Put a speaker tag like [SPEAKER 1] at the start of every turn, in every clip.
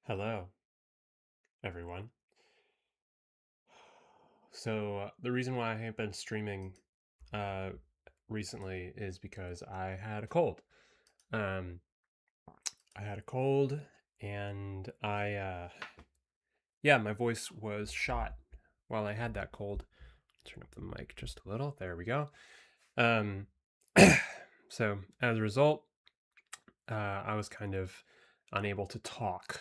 [SPEAKER 1] Hello, everyone. The reason why I haven't been streaming uh, recently is because I had a cold. Um, I had a cold, and yeah, my voice was shot while I had that cold. Turn up the mic just a little. There we go. Um, so as a result, I was kind of unable to talk.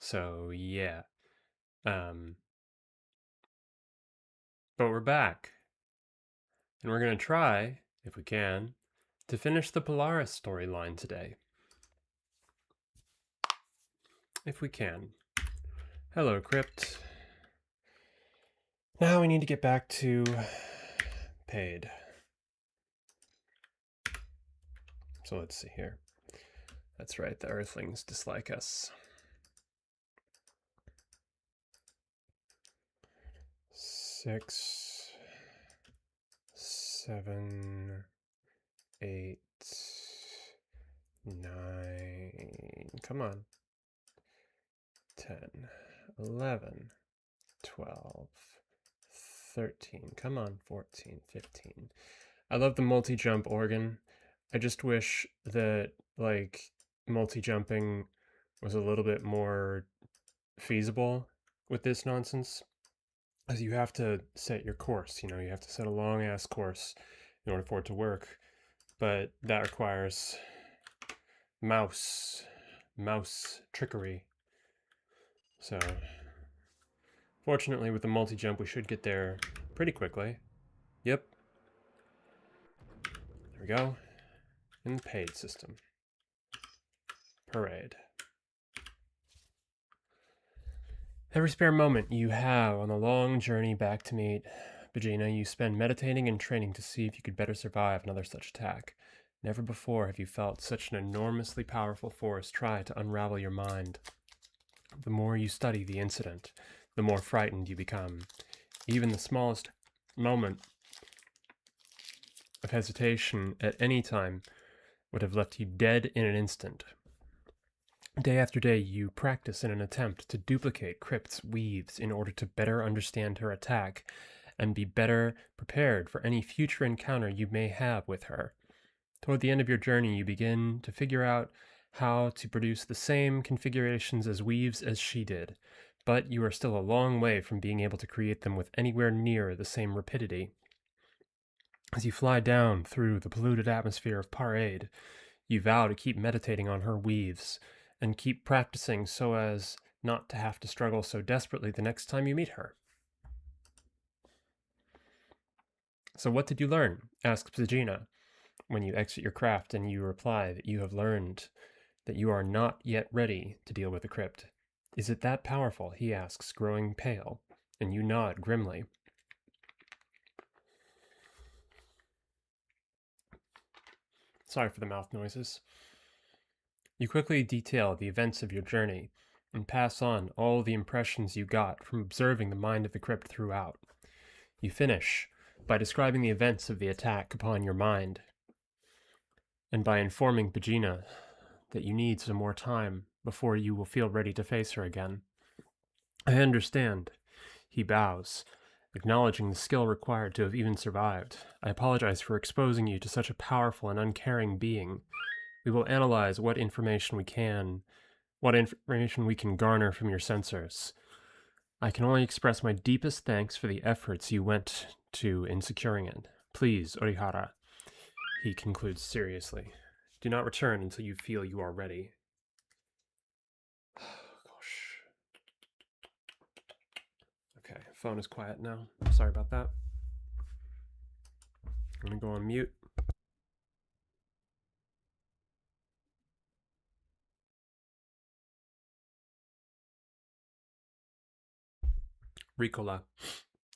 [SPEAKER 1] So yeah. Um, but we're back. And we're going to try, if we can, to finish the Polaris storyline today. If we can. Hello, Crypt. Now we need to get back to paid. So let's see here. That's right, the Earthlings dislike us. 6, 7, 8, 9. Come on. 10, 11, 12, 13. Come on, 14, 15. I love the multi-jump organ. I just wish that, like, multi-jumping was a little bit more feasible with this nonsense. As you have to set your course, you have to set a long-ass course in order for it to work. But that requires mouse trickery. So, fortunately with the multi-jump, we should get there pretty quickly. Yep. There we go. In the paid system. Parade. Every spare moment you have on the long journey back to meet Vegeta, you spend meditating and training to see if you could better survive another such attack. Never before have you felt such an enormously powerful force try to unravel your mind. The more you study the incident, the more frightened you become. Even the smallest moment of hesitation at any time would have left you dead in an instant. Day after day, you practice in an attempt to duplicate Crypt's weaves in order to better understand her attack and be better prepared for any future encounter you may have with her. Toward the end of your journey, you begin to figure out how to produce the same configurations as weaves as she did, but you are still a long way from being able to create them with anywhere near the same rapidity. As you fly down through the polluted atmosphere of Parade, you vow to keep meditating on her weaves and keep practicing so as not to have to struggle so desperately the next time you meet her. So what did you learn? Asks Pzagina when you exit your craft and you reply that you have learned that you are not yet ready to deal with the crypt. Is it that powerful? He asks, growing pale, and you nod grimly. Sorry for the mouth noises. You quickly detail the events of your journey and pass on all the impressions you got from observing the mind of the crypt throughout. You finish by describing the events of the attack upon your mind, and by informing Pegina that you need some more time before you will feel ready to face her again. I understand. He bows, acknowledging the skill required to have even survived. I apologize for exposing you to such a powerful and uncaring being. We will analyze what information we can garner from your sensors. I can only express my deepest thanks for the efforts you went to in securing it. Please, Orihara, he concludes seriously, do not return until you feel you are ready. Gosh. Okay, phone is quiet now. Sorry about that. I'm gonna go on mute. Ricola.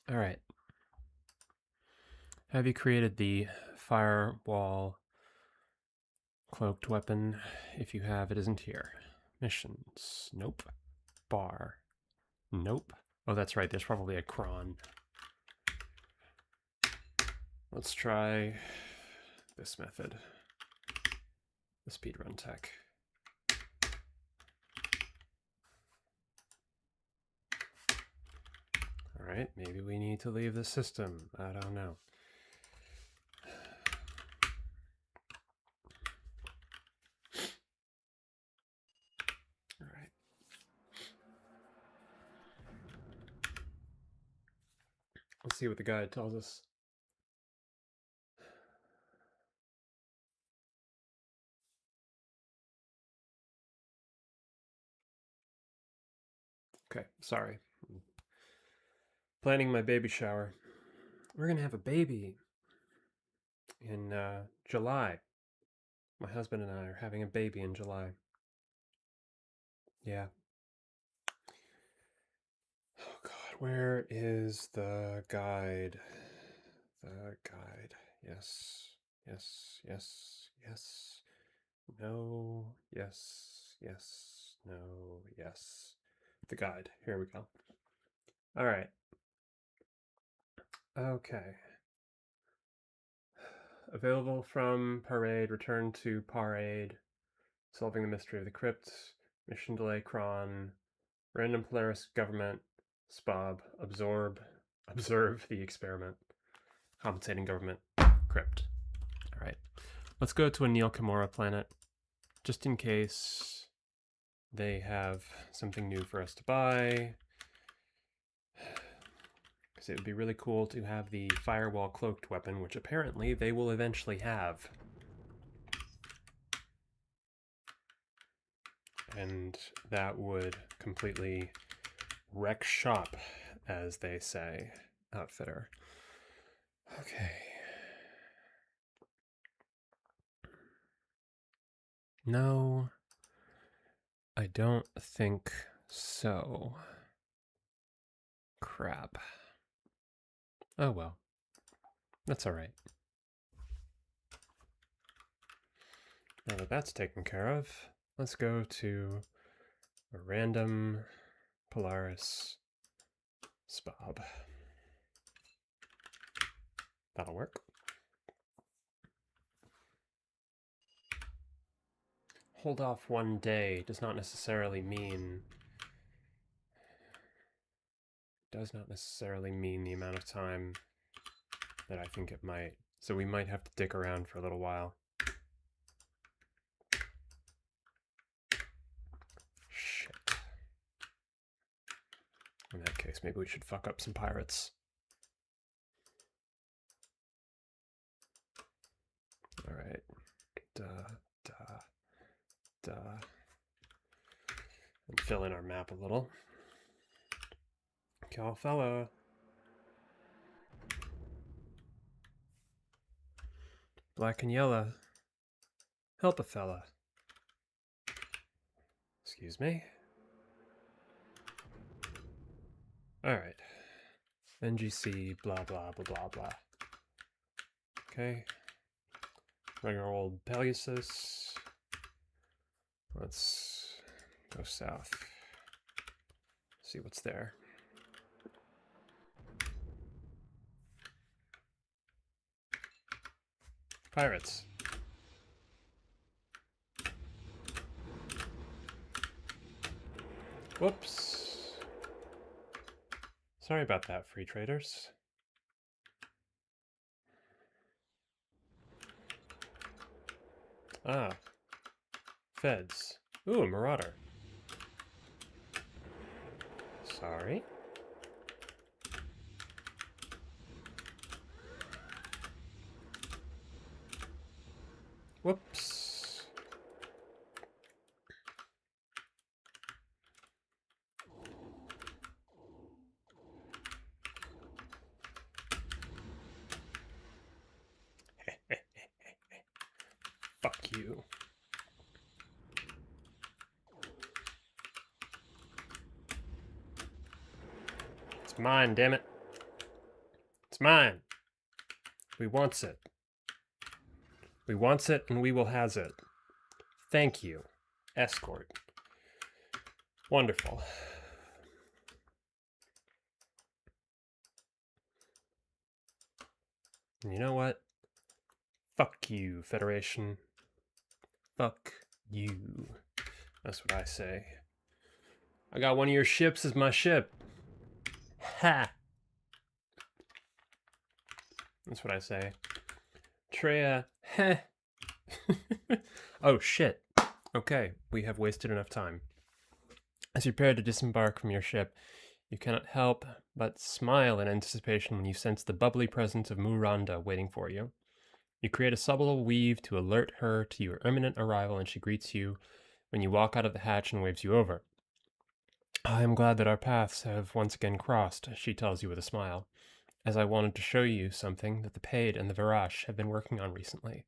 [SPEAKER 1] All right. Have you created the firewall cloaked weapon? If you have, it isn't here. Missions. Nope. Bar. Nope. Oh, that's right. There's probably a cron. Let's try this method. The speedrun tech. Alright, maybe we need to leave the system. I don't know. Alright. Let's see what the guide tells us. Okay, sorry. Planning my baby shower. We're gonna have a baby in July. My husband and I are having a baby in July. Yeah. Oh God, where is the guide? The guide. Yes, yes, yes, yes. No, yes, yes, no, yes. The guide. Here we go. All right. Okay. Available from Parade, return to Parade, solving the mystery of the crypt, mission delay cron, random Polaris government, SPOB, observe the experiment, compensating government, crypt. All right, let's go to a Neil Kimura planet, just in case they have something new for us to buy. Because it would be really cool to have the firewall cloaked weapon, which apparently they will eventually have. And that would completely wreck shop, as they say. Outfitter. Okay. No, I don't think so. Crap. Oh well. That's alright. Now that that's taken care of, let's go to a random Polaris SPOB. That'll work. Hold off one day does not necessarily mean the amount of time that I think it might. So we might have to dick around for a little while. Shit. In that case, maybe we should fuck up some pirates. Alright. And fill in our map a little. Cal fella. Black and yellow. Help a fella. Excuse me. Alright. NGC, blah, blah, blah, blah, blah. Okay. Regular old Pegasus. Let's go south. See what's there. Pirates. Whoops. Sorry about that, free traders. Ah. Feds. Ooh, a marauder. Sorry. Whoops. Fuck you. It's mine, damn it. It's mine. We wants it. We wants it and we will has it. Thank you. Escort. Wonderful. And you know what? Fuck you, Federation. Fuck you. That's what I say. I got one of your ships as my ship. Ha! That's what I say. Treya, heh. Oh, shit. Okay, we have wasted enough time. As you prepare to disembark from your ship, you cannot help but smile in anticipation when you sense the bubbly presence of Miranda waiting for you. You create a subtle weave to alert her to your imminent arrival, and she greets you when you walk out of the hatch and waves you over. I am glad that our paths have once again crossed, she tells you with a smile, as I wanted to show you something that the Paid and the Varash have been working on recently.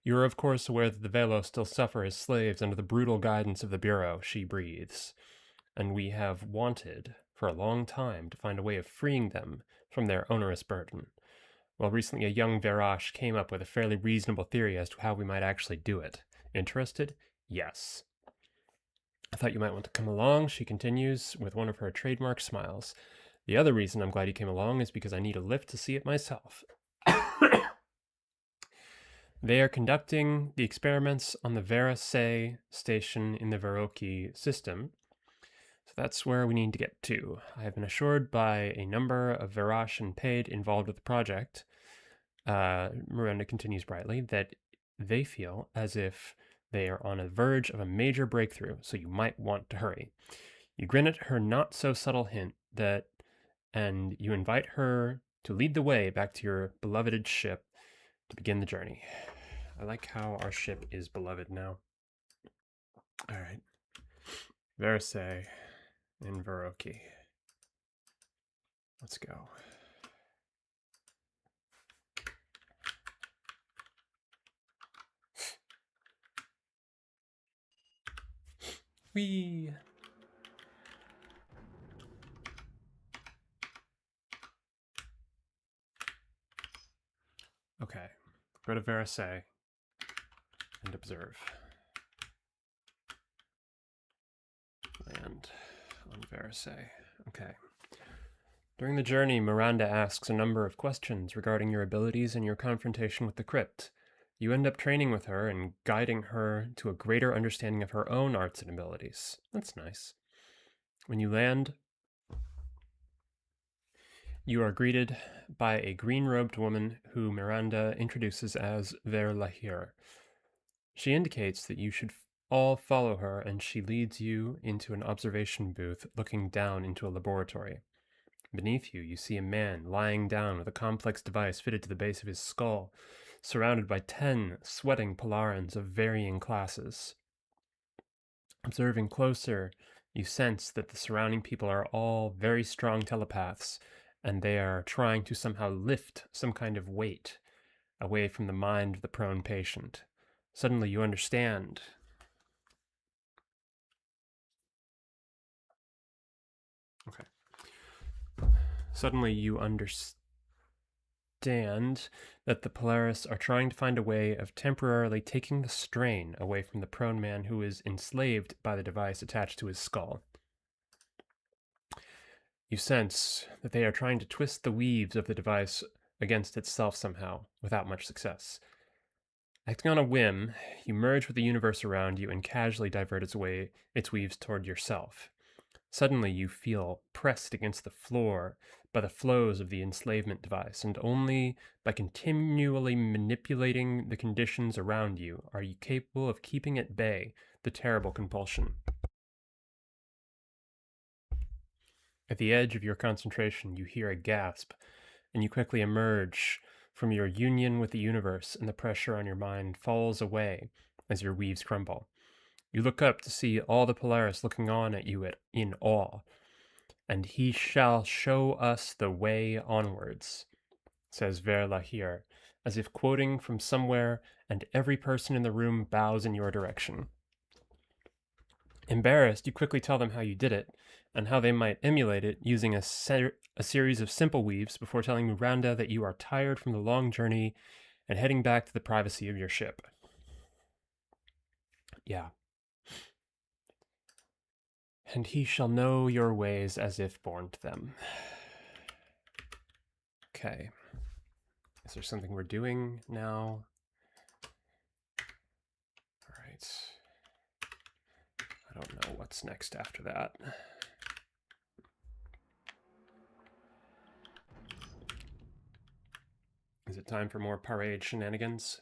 [SPEAKER 1] You are of course aware that the Velo still suffer as slaves under the brutal guidance of the Bureau, she breathes, and we have wanted, for a long time, to find a way of freeing them from their onerous burden. Well, recently a young Varash came up with a fairly reasonable theory as to how we might actually do it. Interested? Yes. I thought you might want to come along, she continues, with one of her trademark smiles. The other reason I'm glad you came along is because I need a lift to see it myself. They are conducting the experiments on the Verasay station in the Veroki system, so that's where we need to get to. I have been assured by a number of Varash and Paid involved with the project, Miranda continues brightly, that they feel as if they are on the verge of a major breakthrough, so you might want to hurry. You grin at her not-so-subtle hint and you invite her to lead the way back to your beloved ship to begin the journey. I like how our ship is beloved now. All right. Versailles in Veroki. Let's go. Whee! Okay. Go to Versailles and observe. Land on Versailles. Okay. During the journey, Miranda asks a number of questions regarding your abilities and your confrontation with the crypt. You end up training with her and guiding her to a greater understanding of her own arts and abilities. That's nice. When you land, you are greeted by a green-robed woman who Miranda introduces as Ver Lahir. She indicates that you should all follow her, and she leads you into an observation booth looking down into a laboratory. Beneath you, you see a man lying down with a complex device fitted to the base of his skull, surrounded by 10 sweating Polarans of varying classes. Observing closer, you sense that the surrounding people are all very strong telepaths, and they are trying to somehow lift some kind of weight away from the mind of the prone patient. Suddenly you understand. Okay. Suddenly you understand that the Polaris are trying to find a way of temporarily taking the strain away from the prone man who is enslaved by the device attached to his skull. You sense that they are trying to twist the weaves of the device against itself somehow, without much success. Acting on a whim, you merge with the universe around you and casually divert its weaves toward yourself. Suddenly you feel pressed against the floor by the flows of the enslavement device, and only by continually manipulating the conditions around you are you capable of keeping at bay the terrible compulsion. At the edge of your concentration, you hear a gasp, and you quickly emerge from your union with the universe, and the pressure on your mind falls away as your weaves crumble. You look up to see all the Polaris looking on at you in awe. And he shall show us the way onwards, says Ver Lahir, as if quoting from somewhere, and every person in the room bows in your direction. Embarrassed, you quickly tell them how you did it, and how they might emulate it using a series of simple weaves before telling Miranda that you are tired from the long journey and heading back to the privacy of your ship. Yeah. And he shall know your ways as if born to them. Okay. Is there something we're doing now? All right. I don't know what's next after that. Is time for more parade shenanigans?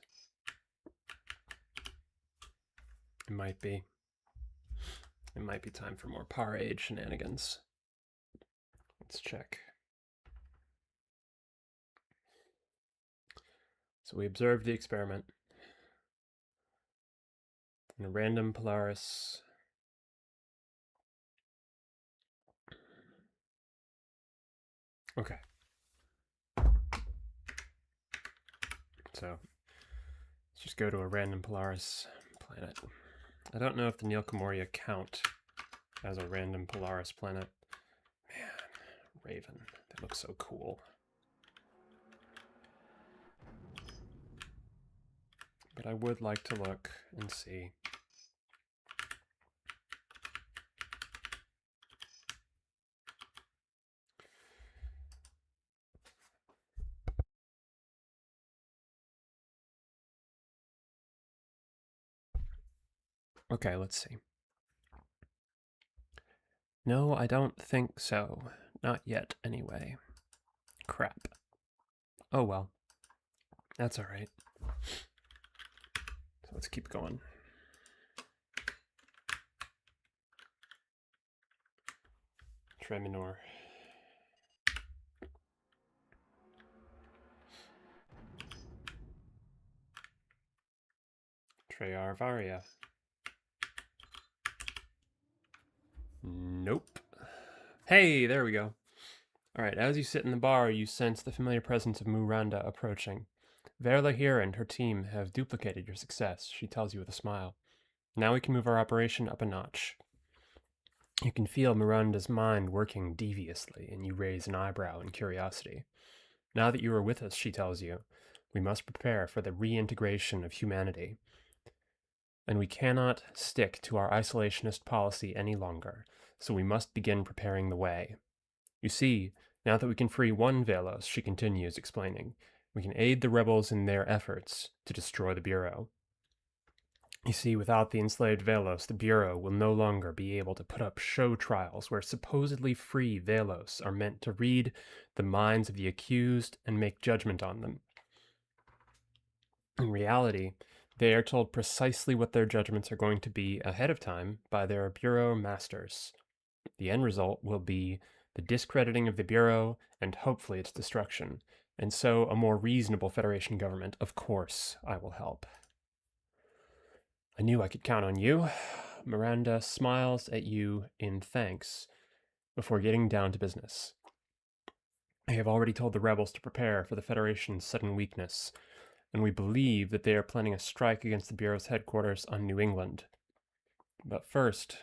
[SPEAKER 1] It might be. It might be time for more parade shenanigans. Let's check. So we observed the experiment. And a random Polaris. Okay. So let's just go to a random Polaris planet. I don't know if the Nilcomoria count as a random Polaris planet. Man, Raven, that looks so cool. But I would like to look and see. Okay, let's see. No, I don't think so. Not yet, anyway. Crap. Oh well. That's alright. So let's keep going. Treminor. Treyarvaria. Nope. Hey, there we go. Alright, as you sit in the bar, you sense the familiar presence of Miranda approaching. Verla here and her team have duplicated your success, she tells you with a smile. Now we can move our operation up a notch. You can feel Miranda's mind working deviously, and you raise an eyebrow in curiosity. Now that you are with us, she tells you, we must prepare for the reintegration of humanity. And we cannot stick to our isolationist policy any longer, so we must begin preparing the way. You see, now that we can free one Velos, she continues explaining, we can aid the rebels in their efforts to destroy the Bureau. You see, without the enslaved Velos, the Bureau will no longer be able to put up show trials where supposedly free Velos are meant to read the minds of the accused and make judgment on them. In reality, they are told precisely what their judgments are going to be ahead of time by their Bureau masters. The end result will be the discrediting of the Bureau and hopefully its destruction, and so a more reasonable Federation government. Of course, I will help. I knew I could count on you. Miranda smiles at you in thanks before getting down to business. I have already told the rebels to prepare for the Federation's sudden weakness, and we believe that they are planning a strike against the Bureau's headquarters on New England. But first,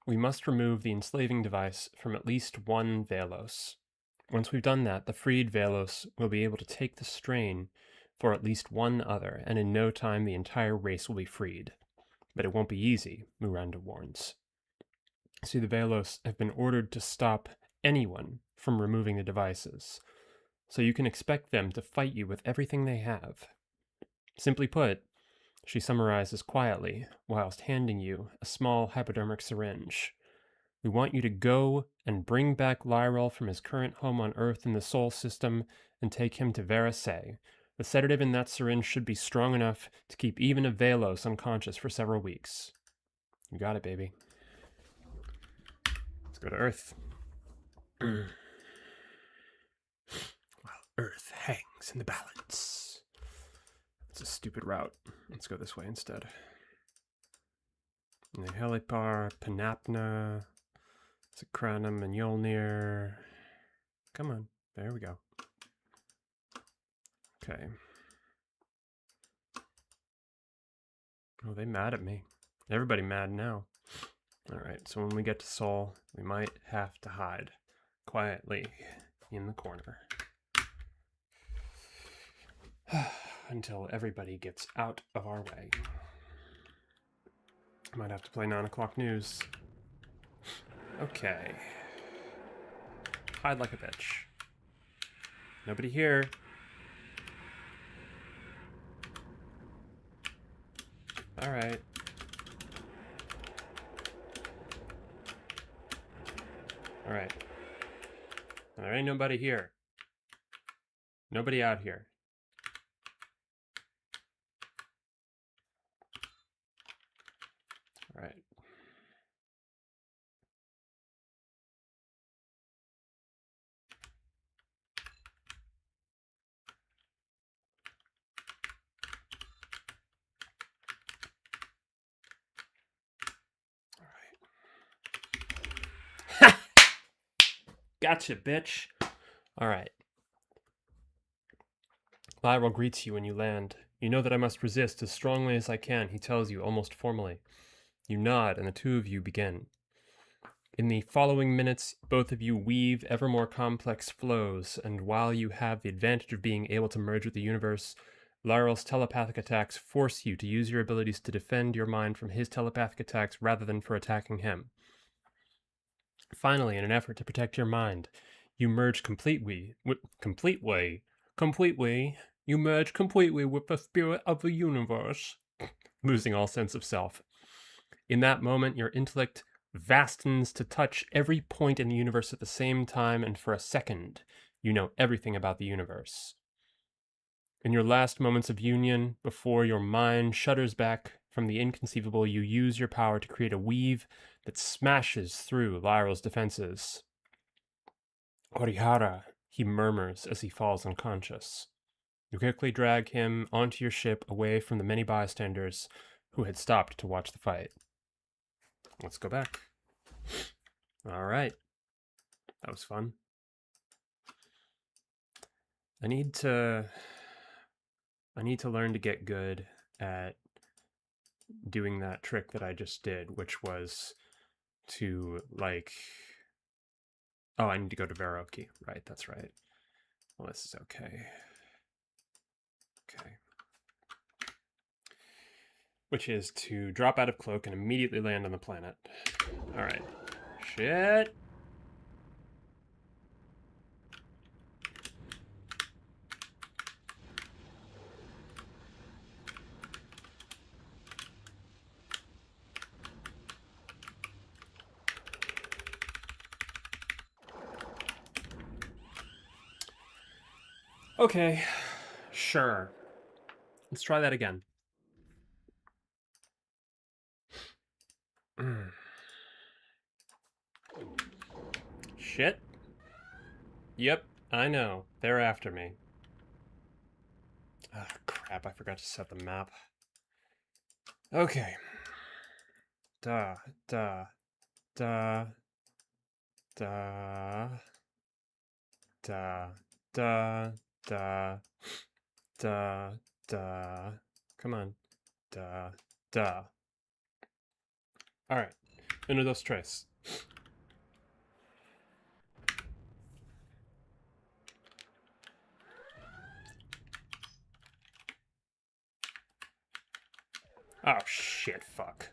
[SPEAKER 1] we must remove the enslaving device from at least one Velos. Once we've done that, the freed Velos will be able to take the strain for at least one other, and in no time the entire race will be freed. But it won't be easy, Miranda warns. See, the Velos have been ordered to stop anyone from removing the devices, so you can expect them to fight you with everything they have. Simply put, she summarizes quietly, whilst handing you a small hypodermic syringe. We want you to go and bring back Lyrel from his current home on Earth in the Sol system and take him to Veracay. The sedative in that syringe should be strong enough to keep even a Velos unconscious for several weeks. You got it, baby. Let's go to Earth. While Earth hangs in the balance. It's a stupid route. Let's go this way instead. Helipar, Panapna, Sakranum, and Yolnir. Come on. There we go. Okay. Oh, they mad at me. Everybody mad now. Alright, so when we get to Sol, we might have to hide quietly in the corner. Until everybody gets out of our way. Might have to play 9 o'clock news. Okay. Hide like a bitch. Nobody here. Alright. Alright. There ain't nobody here. Nobody out here. Alright. Ha! Gotcha, bitch. Alright. Lyral greets you when you land. You know that I must resist as strongly as I can, he tells you, almost formally. You nod, and the two of you begin. In the following minutes, both of you weave ever more complex flows, and while you have the advantage of being able to merge with the universe, Lyral's telepathic attacks force you to use your abilities to defend your mind from his telepathic attacks rather than for attacking him. Finally, in an effort to protect your mind, you merge completely with the spirit of the universe, losing all sense of self. In that moment, your intellect vastens to touch every point in the universe at the same time, and for a second, you know everything about the universe. In your last moments of union, before your mind shudders back from the inconceivable, you use your power to create a weave that smashes through Lyral's defenses. Orihara, he murmurs as he falls unconscious. You quickly drag him onto your ship away from the many bystanders who had stopped to watch the fight. Let's go back. All right. That was fun. I need to learn to get good at doing that trick that I just did, which was to, like... Oh, I need to go to Veroki. Right, that's right. Well, this is okay. Okay. Which is to drop out of cloak and immediately land on the planet. Alright. Shit! Okay, sure. Let's try that again. Shit. Yep, I know. They're after me. Ah, crap, I forgot to set the map. Okay. Da, da, da, da, da, da, da, da, da. Come on. Da, da. Alright. Uno, dos, tres. Oh, shit, fuck.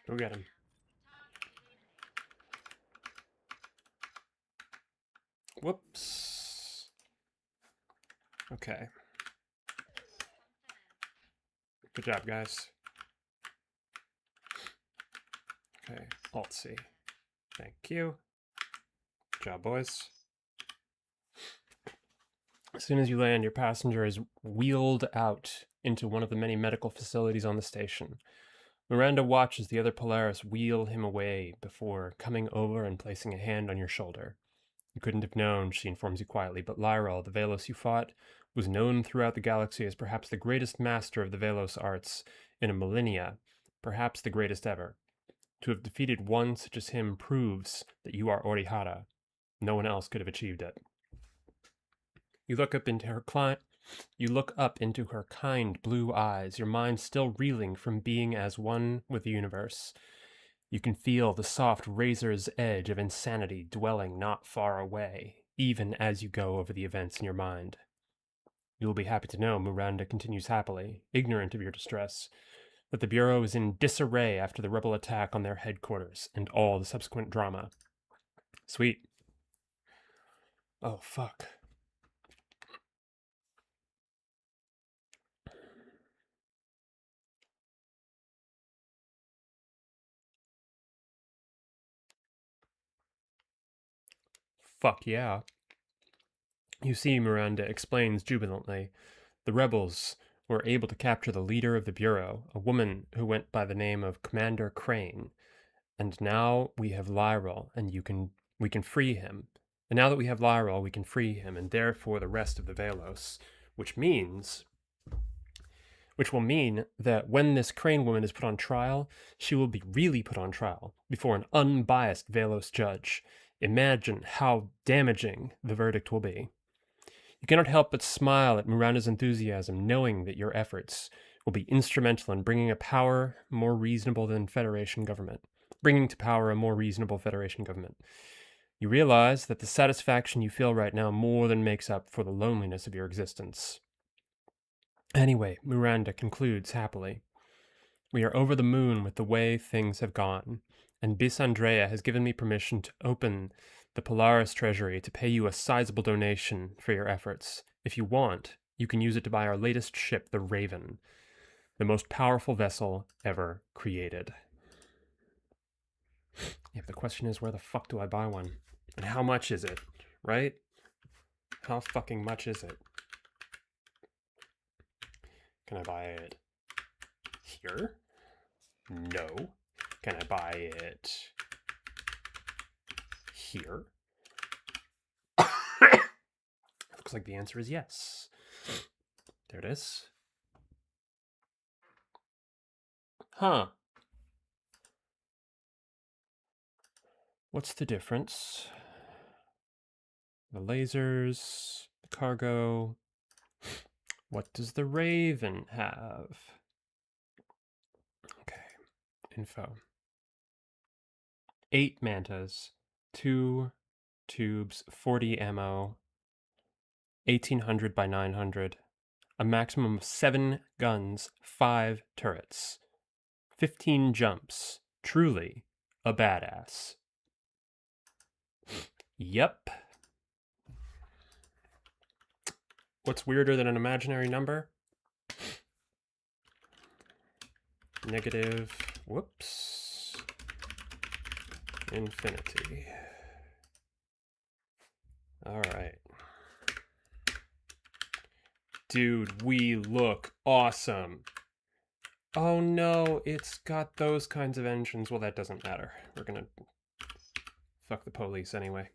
[SPEAKER 1] Go get him. Whoops. Okay. Good job, guys. Okay, Alt-C. Thank you. Good job, boys. As soon as you land, your passenger is wheeled out into one of the many medical facilities on the station. Miranda watches the other Polaris wheel him away before coming over and placing a hand on your shoulder. You couldn't have known, she informs you quietly, but Lyral, the Velos you fought, was known throughout the galaxy as perhaps the greatest master of the Velos arts in a millennia, perhaps the greatest ever. To have defeated one such as him proves that you are Orihara. No one else could have achieved it. You look up into her kind blue eyes, your mind still reeling from being as one with the universe. You can feel the soft razor's edge of insanity dwelling not far away, even as you go over the events in your mind. You will be happy to know, Miranda continues happily, ignorant of your distress, that the Bureau is in disarray after the rebel attack on their headquarters and all the subsequent drama. Sweet. Oh, fuck. Fuck yeah. You see, Miranda explains jubilantly, the rebels were able to capture the leader of the Bureau, a woman who went by the name of Commander Crane. And now we have Lyral, and we can free him. And now that we have Lyral, we can free him, and therefore the rest of the Velos, which will mean that when this Crane woman is put on trial, she will be really put on trial before an unbiased Velos judge. Imagine how damaging the verdict will be. You cannot help but smile at Miranda's enthusiasm, knowing that your efforts will be instrumental in bringing to power a more reasonable Federation government. You realize that the satisfaction you feel right now more than makes up for the loneliness of your existence. Anyway, Miranda concludes happily. We are over the moon with the way things have gone, and Bis Andrea has given me permission to open the Polaris treasury to pay you a sizable donation for your efforts. If you want, you can use it to buy our latest ship, the Raven, the most powerful vessel ever created. Yeah, but the question is, where the fuck do I buy one? And how much is it, right? How fucking much is it? Can I buy it here? No. Can I buy it here? Looks like the answer is yes. There it is. Huh. What's the difference? The lasers, the cargo. What does the Raven have? Okay, info. 8 mantas, 2 tubes, 40 ammo, 1800 by 900, a maximum of 7 guns, 5 turrets, 15 jumps. Truly a badass. Yep. What's weirder than an imaginary number? Negative, whoops, infinity. All right. Dude, we look awesome. Oh no, it's got those kinds of engines. Well, that doesn't matter. We're gonna fuck the police anyway.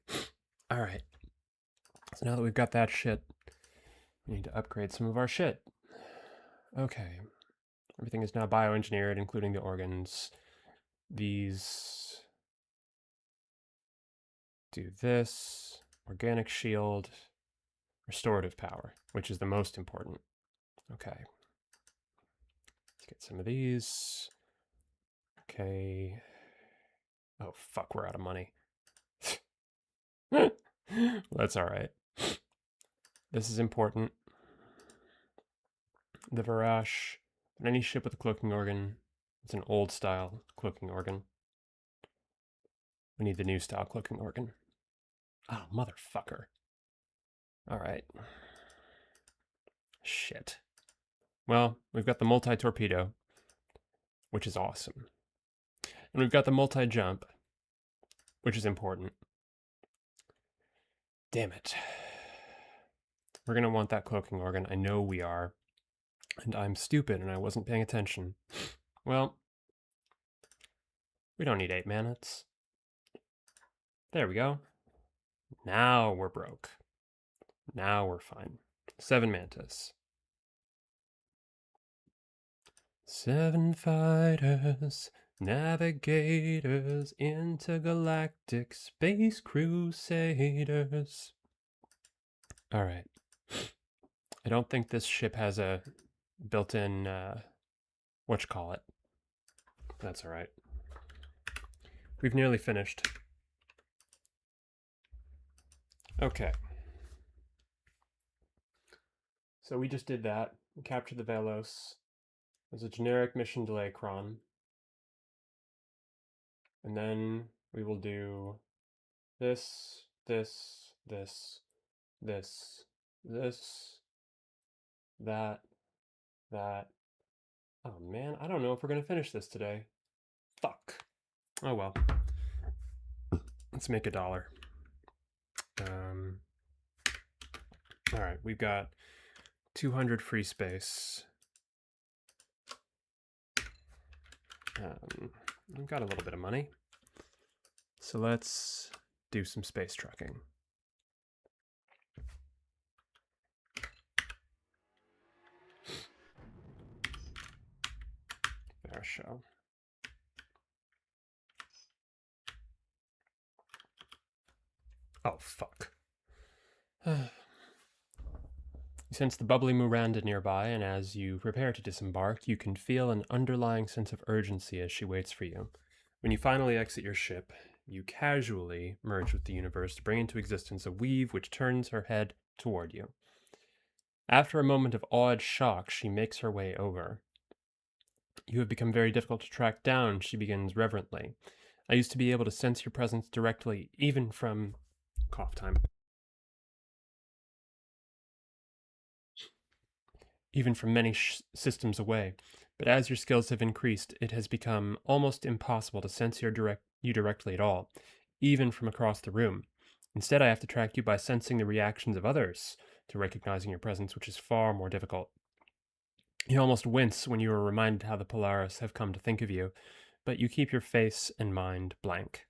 [SPEAKER 1] All right. So now that we've got that shit, we need to upgrade some of our shit. Okay. Everything is now bioengineered, including the organs. These do this. Organic shield. Restorative power, which is the most important. Okay. Let's get some of these. Okay. Oh, fuck, we're out of money. Well, that's all right. This is important. The Varash. On any ship with a cloaking organ, it's an old style cloaking organ. We need the new style cloaking organ. Oh, motherfucker. All right. Shit. Well, we've got the multi-torpedo, which is awesome. And we've got the multi-jump, which is important. Damn it. We're going to want that cloaking organ. I know we are. And I'm stupid and I wasn't paying attention. Well, we don't need 8 manats. There we go. Now we're broke. Now we're fine. 7 mantas. 7 fighters, navigators, intergalactic space crusaders. All right. I don't think this ship has a built-in, whatchamacallit. That's all right. We've nearly finished. Okay. So we just did that. We captured the Velos. There's a generic mission delay cron. And then we will do this, this, this, this, this, that, that. Oh man, I don't know if we're gonna finish this today. Fuck. Oh well. Let's make $1. All right, we've got 200 free space. We've got a little bit of money. So let's do some space trucking. Fair show. Oh, fuck. You sense the bubbly Miranda nearby, and as you prepare to disembark, you can feel an underlying sense of urgency as she waits for you. When you finally exit your ship, you casually merge with the universe to bring into existence a weave which turns her head toward you. After a moment of awed shock, she makes her way over. You have become very difficult to track down, she begins reverently. I used to be able to sense your presence directly, even from cough time. Even from many systems away. But as your skills have increased, it has become almost impossible to sense you directly at all, even from across the room. Instead, I have to track you by sensing the reactions of others to recognizing your presence, which is far more difficult. You almost wince when you are reminded how the Polaris have come to think of you, but you keep your face and mind blank.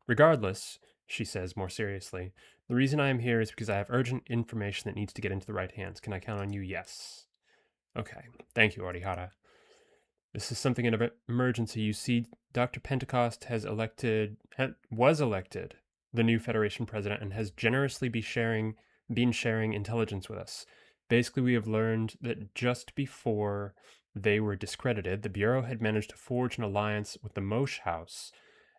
[SPEAKER 1] Regardless, she says more seriously, the reason I am here is because I have urgent information that needs to get into the right hands. Can I count on you? Yes. Okay. Thank you, Orihara. This is something in an emergency. You see, Dr. Pentecost was elected the new Federation president and has generously been sharing intelligence with us. Basically, we have learned that just before they were discredited, the Bureau had managed to forge an alliance with the Mosh House,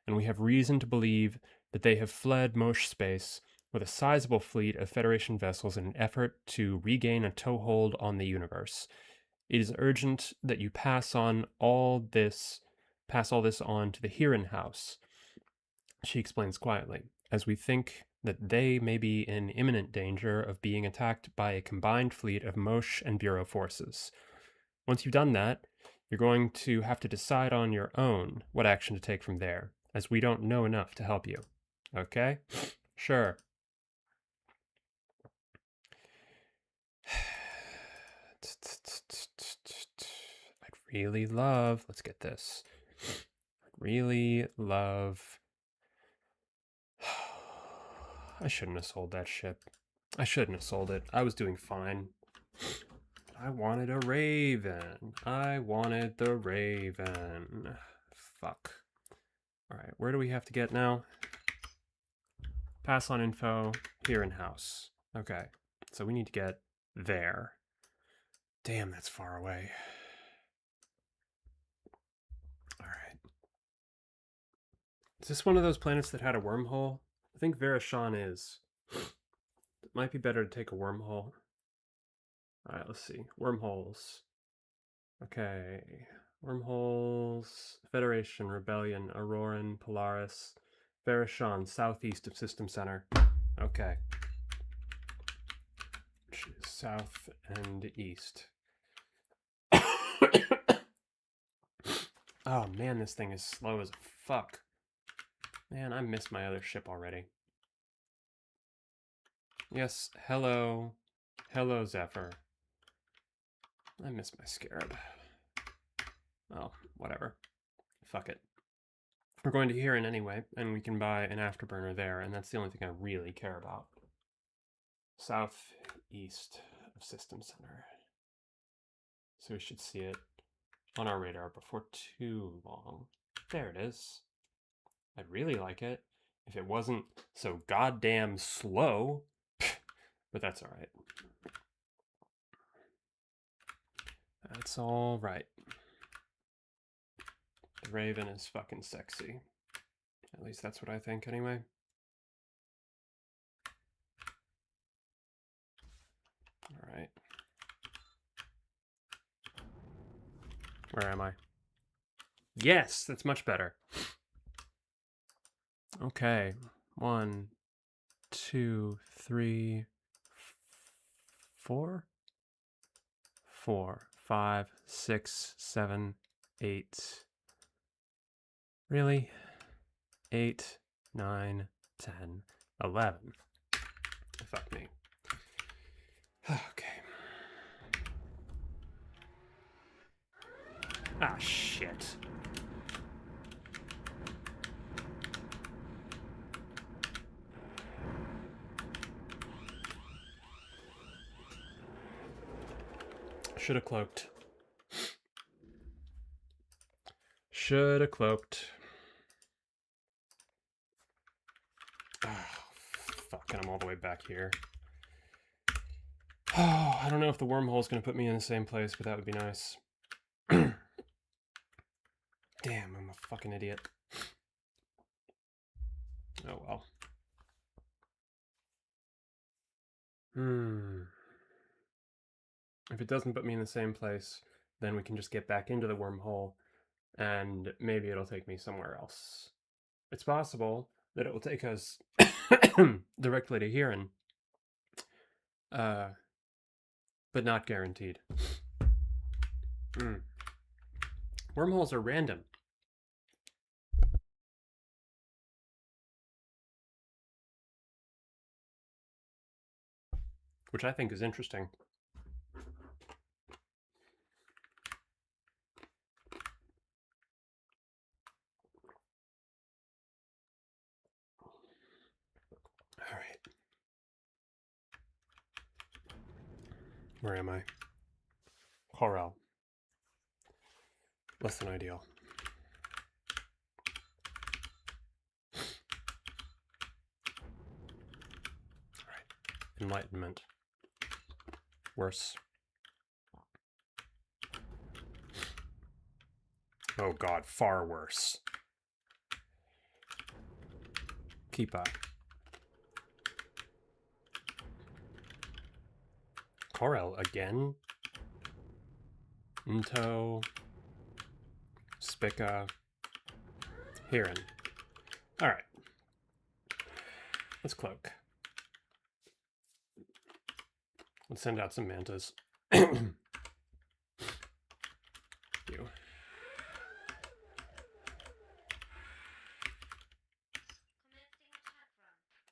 [SPEAKER 1] and we have reason to believe that they have fled Mosh space with a sizable fleet of Federation vessels in an effort to regain a toehold on the universe. It is urgent that you pass all this on to the Heron House, she explains quietly, as we think that they may be in imminent danger of being attacked by a combined fleet of Mosh and Bureau forces. Once you've done that, you're going to have to decide on your own what action to take from there, as we don't know enough to help you. Okay? Sure. Really love, let's get this. Really love. I shouldn't have sold that ship. I shouldn't have sold it. I was doing fine. I wanted a Raven. I wanted the Raven. Fuck. Alright, where do we have to get now? Pass on info, here in house. Okay, so we need to get there. Damn, that's far away. Alright. Is this one of those planets that had a wormhole? I think Verashan is. It might be better to take a wormhole. Alright, let's see. Wormholes. Okay. Wormholes. Federation, Rebellion, Auroran, Polaris, Verashan, southeast of System Center. Okay. South and east. Oh man, this thing is slow as fuck. Man, I missed my other ship already. Yes, hello. Hello, Zephyr. I missed my Scarab. Oh, whatever. Fuck it. We're going to Heron anyway, and we can buy an afterburner there, and that's the only thing I really care about. Southeast of System Center. So we should see it on our radar before too long. There it is. I'd really like it if it wasn't so goddamn slow, but that's all right. That's all right. The Raven is fucking sexy. At least that's what I think anyway. All right. Where am I? Yes, that's much better. Okay. 1, 2, 3, 4, 4, 5, 6, 7, 8. Really? 8, 9, 10, 11. Fuck me. Okay. Ah, shit. Should have cloaked. Should have cloaked. Oh, fuck, and I'm all the way back here. Oh, I don't know if the wormhole's gonna put me in the same place, but that would be nice. Damn, I'm a fucking idiot. Oh well. If it doesn't put me in the same place, then we can just get back into the wormhole, and maybe it'll take me somewhere else. It's possible that it will take us directly to Huron, but not guaranteed. Wormholes are random. Which I think is interesting. All right. Where am I? Corel. Less than ideal. All right. Enlightenment. Worse. Oh god, far worse. Keepa. Corel again? Into. Spica. Huron. Alright. Let's cloak. Let's send out some mantas. You.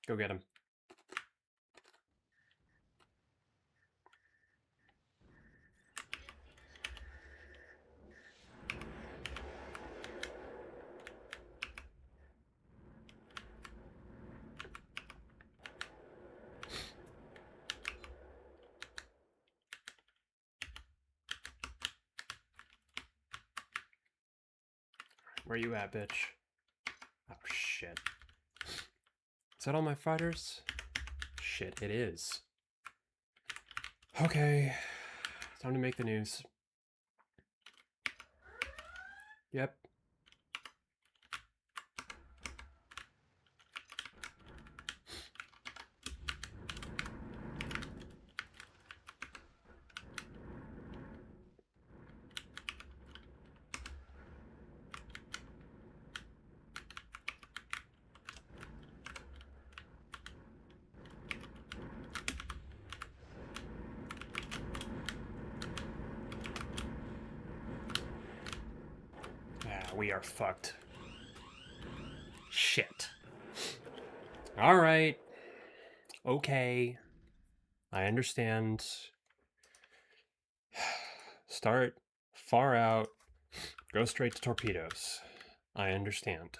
[SPEAKER 1] Go get him. Where you at, bitch? Oh, shit. Is that all my fighters? Shit, it is. Okay. Time to make the news. Yep. We are fucked. Shit. Alright. Okay. I understand. Start far out. Go straight to torpedoes. I understand.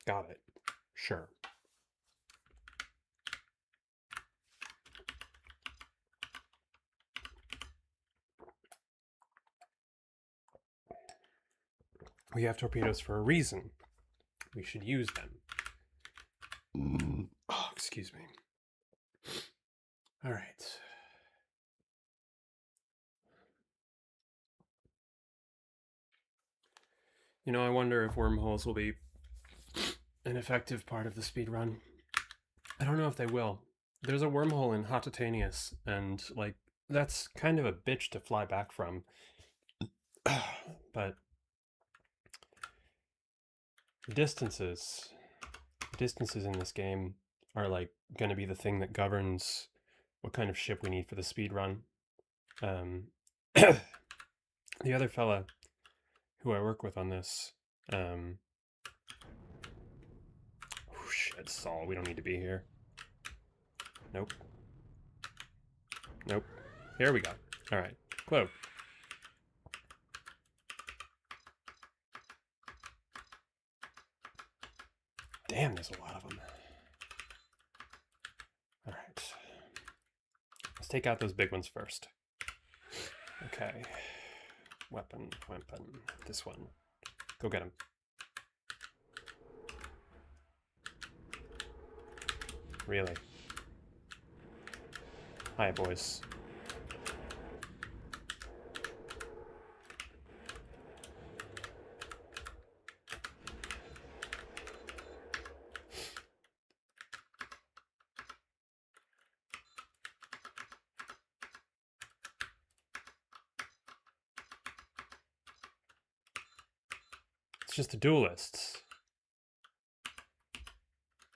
[SPEAKER 1] Got it. Sure. We have torpedoes for a reason. We should use them. Oh, excuse me. All right. You know, I wonder if wormholes will be an effective part of the speed run. I don't know if they will. There's a wormhole in Hottatanius, and, like, that's kind of a bitch to fly back from. But distances in this game are like going to be the thing that governs what kind of ship we need for the speed run. The other fella who I work with on this, oh shit, Saul, we don't need to be here. Nope. Nope. Here we go. All right, Clove. Damn, there's a lot of them. All right. Let's take out those big ones first. Okay. Weapon. This one. Go get him. Really? Hi, boys. It's just the duelists.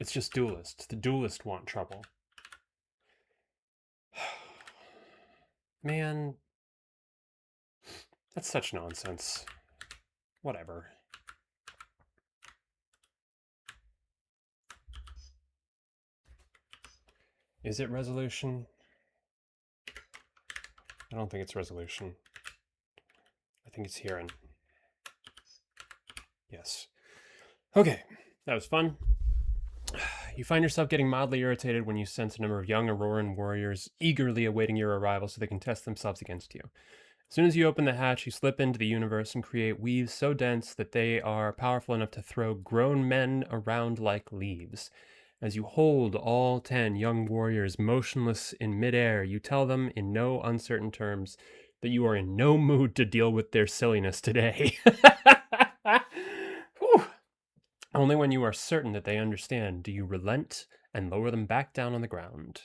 [SPEAKER 1] It's just duelists. The duelists want trouble. Man, that's such nonsense. Whatever. Is it resolution? I don't think it's resolution. I think it's hearing. Yes. Okay, that was fun. You find yourself getting mildly irritated when you sense a number of young Auroran warriors eagerly awaiting your arrival so they can test themselves against you. As soon as you open the hatch, you slip into the universe and create weaves so dense that they are powerful enough to throw grown men around like leaves. As you hold all 10 young warriors motionless in midair, you tell them in no uncertain terms that you are in no mood to deal with their silliness today. Only when you are certain that they understand do you relent and lower them back down on the ground.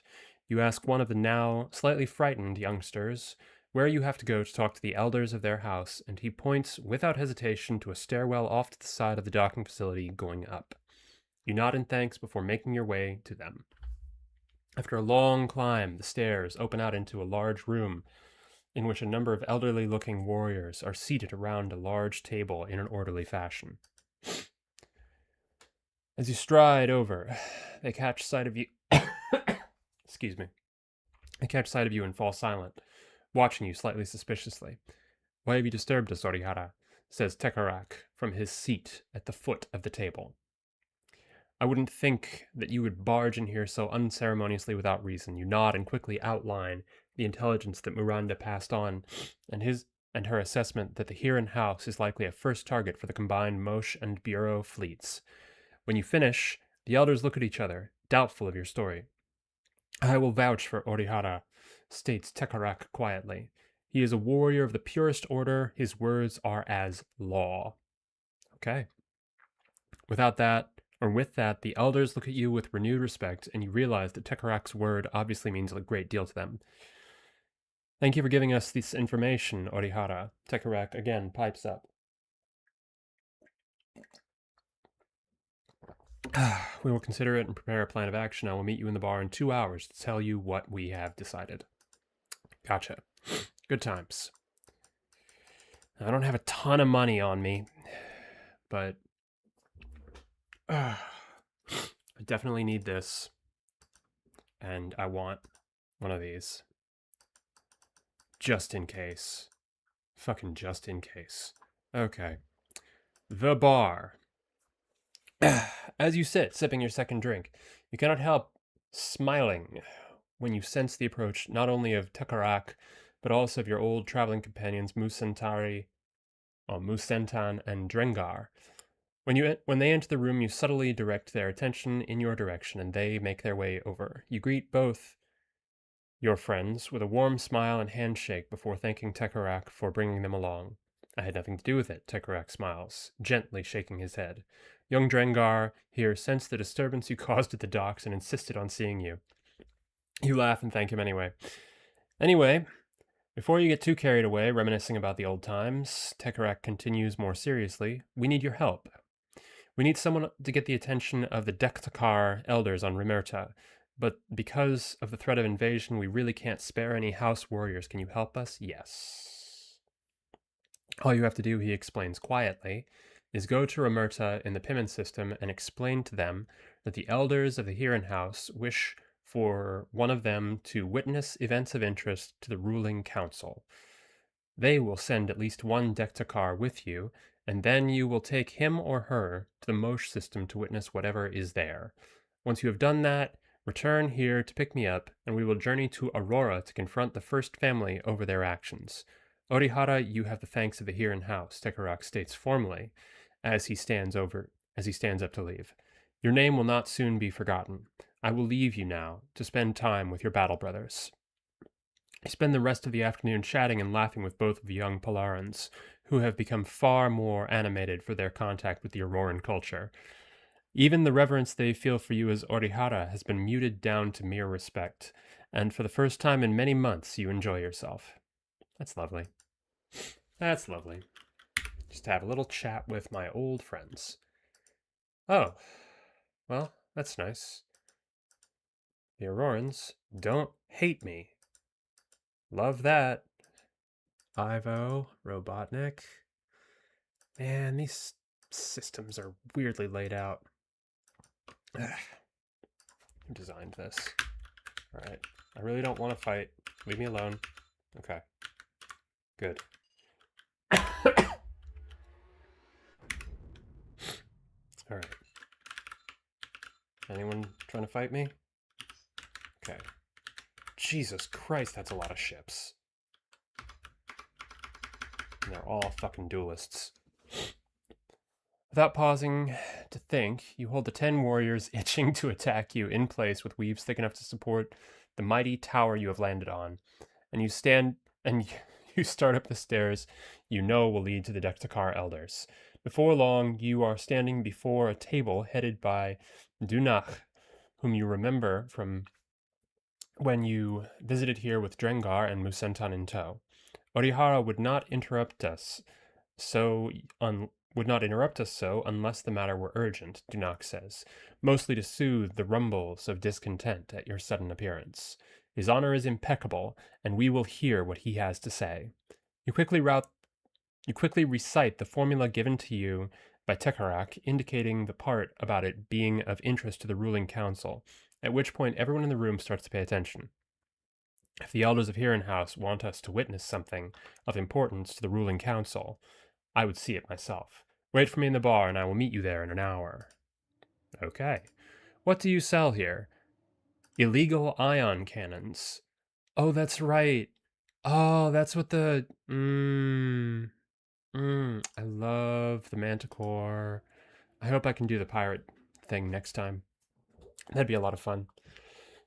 [SPEAKER 1] You ask one of the now slightly frightened youngsters where you have to go to talk to the elders of their house, and he points without hesitation to a stairwell off to the side of the docking facility going up. You nod in thanks before making your way to them. After a long climb, the stairs open out into a large room in which a number of elderly-looking warriors are seated around a large table in an orderly fashion. As you stride over, they catch sight of you. Excuse me. They catch sight of you and fall silent, watching you slightly suspiciously. "Why have you disturbed us, Orihara?" says Tekarak from his seat at the foot of the table. "I wouldn't think that you would barge in here so unceremoniously without reason." You nod and quickly outline the intelligence that Miranda passed on, and her assessment that the Hiran house is likely a first target for the combined Mosh and Bureau fleets. When you finish, the elders look at each other, doubtful of your story. "I will vouch for Orihara," states Tekarak quietly. "He is a warrior of the purest order. His words are as law." Okay. With that, the elders look at you with renewed respect, and you realize that Tekarak's word obviously means a great deal to them. "Thank you for giving us this information, Orihara." Tekarak again pipes up. "We will consider it and prepare a plan of action. I will meet you in the bar in 2 hours to tell you what we have decided." Gotcha. Good times. I don't have a ton of money on me, but I definitely need this, and I want one of these. Just in case. Fucking just in case. Okay. The bar. As you sit, sipping your second drink, you cannot help smiling when you sense the approach not only of Tekarak, but also of your old traveling companions Musentan and Drengar. When they enter the room, you subtly direct their attention in your direction, and they make their way over. You greet both your friends with a warm smile and handshake before thanking Tekarak for bringing them along. "I had nothing to do with it," Tekarak smiles, gently shaking his head. Young Drengar here sensed the disturbance you caused at the docks and insisted on seeing you. You laugh and thank him anyway. "Anyway, Before you get too carried away reminiscing about the old times, Tekarak continues more seriously. We need your help. We need someone to get the attention of the Dektakar elders on Rimerta, but because of the threat of invasion, we really can't spare any house warriors. Can you help us? Yes. All you have to do, he explains quietly, is go to Rimerta in the Pimmon system and explain to them that the elders of the Hiran house wish for one of them to witness events of interest to the ruling council. They will send at least one Dektakar with you, and then you will take him or her to the Mosh system to witness whatever is there. Once you have done that, return here to pick me up, and we will journey to Aurora to confront the first family over their actions. Orihara, you have the thanks of the Hiran house, Tekarak states formally, as he stands up to leave. Your name will not soon be forgotten. I will leave you now to spend time with your battle brothers. I spend the rest of the afternoon chatting and laughing with both of the young Polarans, who have become far more animated for their contact with the Auroran culture. Even the reverence they feel for you as Orihara has been muted down to mere respect, and for the first time in many months you enjoy yourself. That's lovely. That's lovely. Just to have a little chat with my old friends. Oh, well, that's nice. The Aurorans don't hate me. Love that. Ivo, Robotnik. Man, these systems are weirdly laid out. Who designed this? Alright. I really don't want to fight. Leave me alone. Okay. Good. Alright. Anyone trying to fight me? Okay. Jesus Christ, that's a lot of ships. And they're all fucking duelists. Without pausing to think, you hold the 10 warriors itching to attack you in place with weaves thick enough to support the mighty tower you have landed on. And you start up the stairs you know will lead to the Dektakar elders. Before long, you are standing before a table headed by Dunach, whom you remember from when you visited here with Drengar and Musentan in tow. Orihara would not interrupt us so unless the matter were urgent, Dunach says, mostly to soothe the rumbles of discontent at your sudden appearance. His honor is impeccable, and we will hear what he has to say. You quickly recite the formula given to you by Tekarak, indicating the part about it being of interest to the ruling council, at which point everyone in the room starts to pay attention. If the elders of Hiran House want us to witness something of importance to the ruling council, I would see it myself. Wait for me in the bar, and I will meet you there in an hour. Okay. What do you sell here? Illegal ion cannons. Oh, that's right. Oh, that's what the... I love the Manticore. I hope I can do the pirate thing next time. That'd be a lot of fun.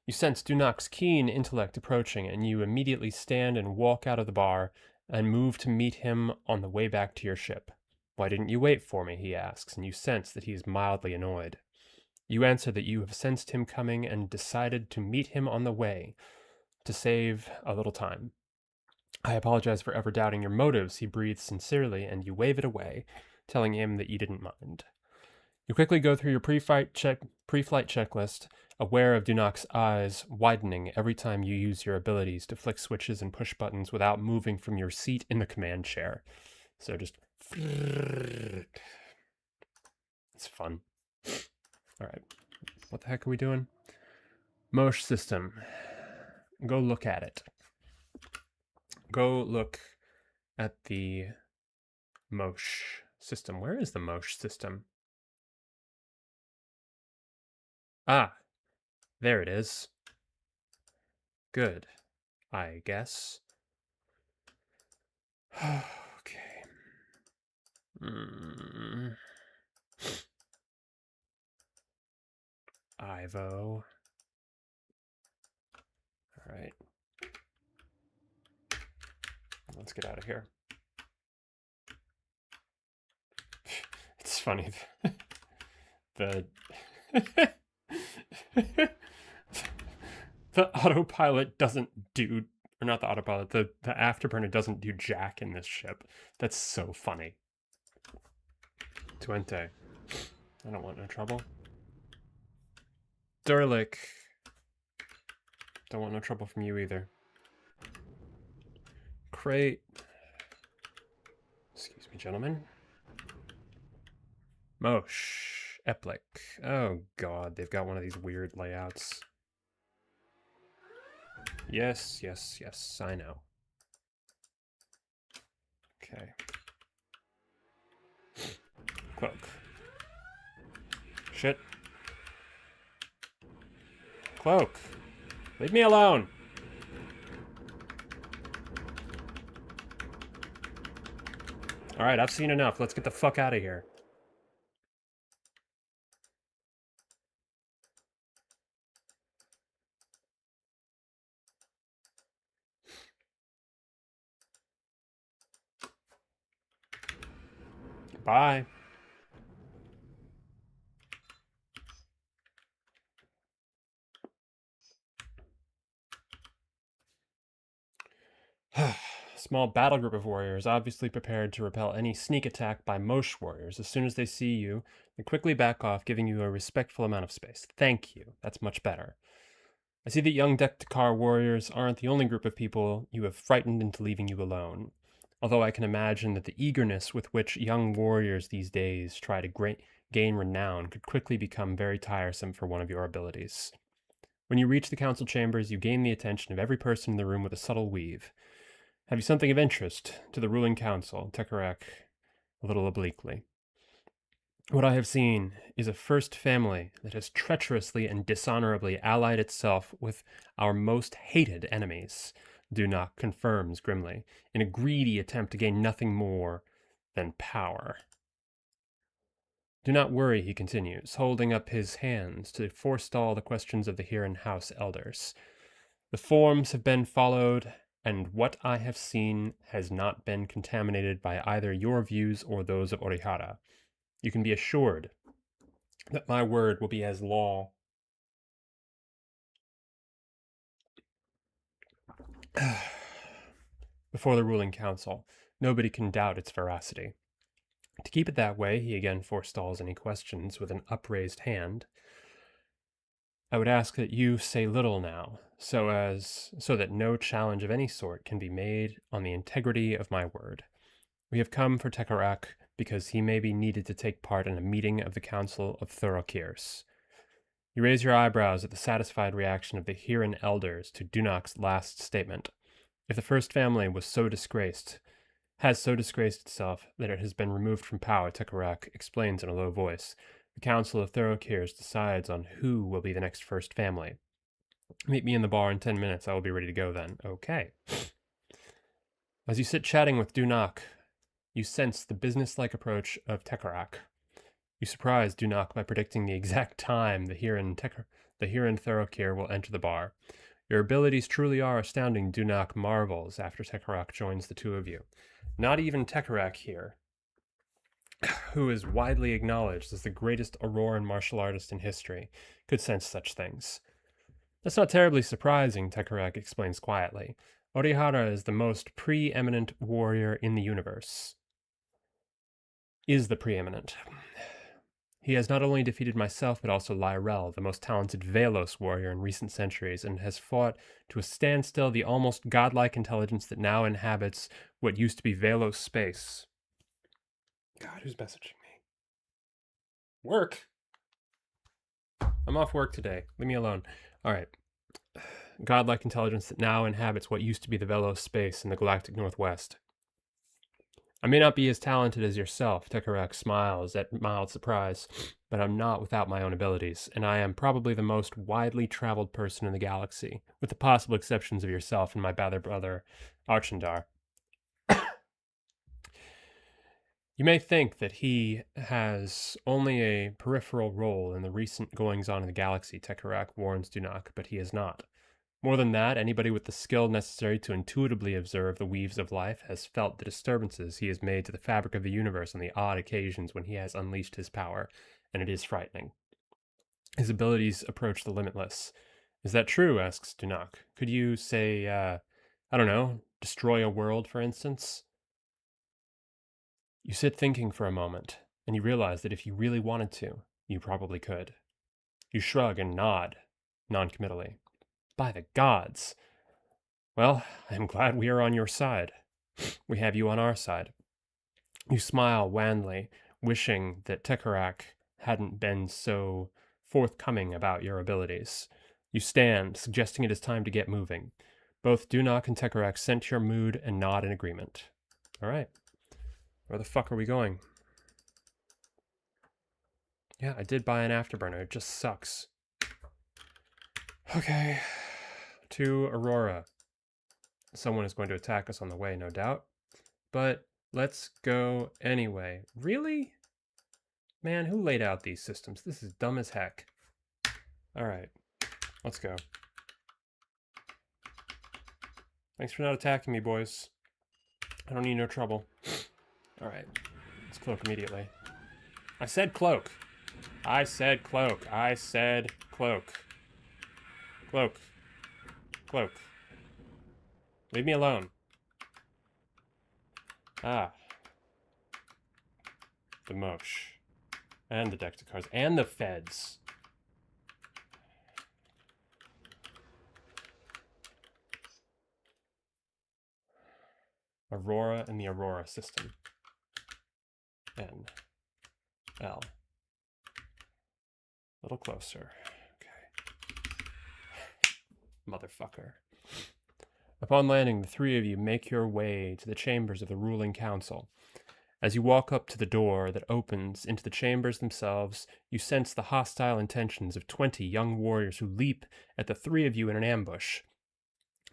[SPEAKER 1] You sense Dunach's keen intellect approaching, and you immediately stand and walk out of the bar and move to meet him on the way back to your ship. Why didn't you wait for me, he asks, and you sense that he is mildly annoyed. You answer that you have sensed him coming and decided to meet him on the way, to save a little time. I apologize for ever doubting your motives, he breathes sincerely, and you wave it away, telling him that you didn't mind. You quickly go through your pre-flight checklist, aware of Dunach's eyes widening every time you use your abilities to flick switches and push buttons without moving from your seat in the command chair. So just... It's fun. Alright, what the heck are we doing? Mosh system. Go look at it. Go look at the Mosh system. Where is the Mosh system? Ah, there it is. Good, I guess. Okay. Ivo. All right. Let's get out of here. It's funny. The the autopilot doesn't do Or not the autopilot, the afterburner doesn't do jack in this ship. That's so funny. Tuente. I don't want no trouble. Durlik. Don't want no trouble from you either. Crate. Excuse me, gentlemen. Mosh. Eplik. Oh god, they've got one of these weird layouts. Yes, yes, yes, I know. Okay. Cloak. Shit. Cloak. Leave me alone. Alright, I've seen enough. Let's get the fuck out of here. Bye. Small battle group of warriors, obviously prepared to repel any sneak attack by Mosh warriors. As soon as they see you, they quickly back off, giving you a respectful amount of space. Thank you. That's much better. I see that young Dektakar warriors aren't the only group of people you have frightened into leaving you alone. Although I can imagine that the eagerness with which young warriors these days try to gain renown could quickly become very tiresome for one of your abilities. When you reach the council chambers, you gain the attention of every person in the room with a subtle weave. Have you something of interest to the ruling council? Tekarak, a little obliquely. What I have seen is a first family that has treacherously and dishonorably allied itself with our most hated enemies, Dunak confirms grimly, in a greedy attempt to gain nothing more than power. Do not worry, he continues, holding up his hands to forestall the questions of the Hiran House elders. The forms have been followed, and what I have seen has not been contaminated by either your views or those of Orihara. You can be assured that my word will be as law. Before the ruling council. Nobody can doubt its veracity. To keep it that way, he again forestalls any questions with an upraised hand. I would ask that you say little now, so that no challenge of any sort can be made on the integrity of my word. We have come for Tekarak because he may be needed to take part in a meeting of the Council of Thorokirs. You raise your eyebrows at the satisfied reaction of the Hiran elders to Dunak's last statement. If the first family has so disgraced itself that it has been removed from power, Tekarak explains in a low voice. The Council of Thorokirs decides on who will be the next first family. Meet me in the bar in 10 minutes. I will be ready to go then. Okay. As you sit chatting with Dunak, you sense the business-like approach of Tekarak. You surprise Dunak by predicting the exact time the Hiran Thorokir will enter the bar. Your abilities truly are astounding, Dunak marvels after Tekarak joins the two of you. Not even Tekarak here, who is widely acknowledged as the greatest Auroran martial artist in history, could sense such things. That's not terribly surprising, Tekarak explains quietly. Orihara is the most preeminent warrior in the universe. Is the preeminent. He has not only defeated myself, but also Lyrel, the most talented Velos warrior in recent centuries, and has fought to a standstill the almost godlike intelligence that now inhabits what used to be Velos space. God, who's messaging me? Work! I'm off work today. Leave me alone. All right. Godlike intelligence that now inhabits what used to be the Velos space in the galactic northwest. I may not be as talented as yourself, Tekarak smiles at mild surprise, but I'm not without my own abilities, and I am probably the most widely traveled person in the galaxy, with the possible exceptions of yourself and my bather brother, Archandar. You may think that he has only a peripheral role in the recent goings-on in the galaxy, Tekarak warns Dunak, but he is not. More than that, anybody with the skill necessary to intuitively observe the weaves of life has felt the disturbances he has made to the fabric of the universe on the odd occasions when he has unleashed his power, and it is frightening. His abilities approach the limitless. Is that true? Asks Dunak. Could you, say, I don't know, destroy a world, for instance? You sit thinking for a moment, and you realize that if you really wanted to, you probably could. You shrug and nod, noncommittally. By the gods! Well, I am glad we are on your side. We have you on our side. You smile wanly, wishing that Tekarak hadn't been so forthcoming about your abilities. You stand, suggesting it is time to get moving. Both Dunak and Tekarak sense your mood and nod in agreement. All right. Where the fuck are we going? Yeah, I did buy an afterburner. It just sucks. Okay. To Aurora. Someone is going to attack us on the way, no doubt. But let's go anyway. Really? Man, who laid out these systems? This is dumb as heck. All right. Let's go. Thanks for not attacking me, boys. I don't need no trouble. All right. Let's cloak immediately. I said cloak. I said cloak. I said cloak. Cloak. Cloak. Leave me alone. Ah. The Mosh. And the deck of cards. And the feds. Aurora and the Aurora system. N. L. A little closer. Okay. Motherfucker. Upon landing, the three of you make your way to the chambers of the ruling council. As you walk up to the door that opens into the chambers themselves, you sense the hostile intentions of 20 young warriors who leap at the three of you in an ambush.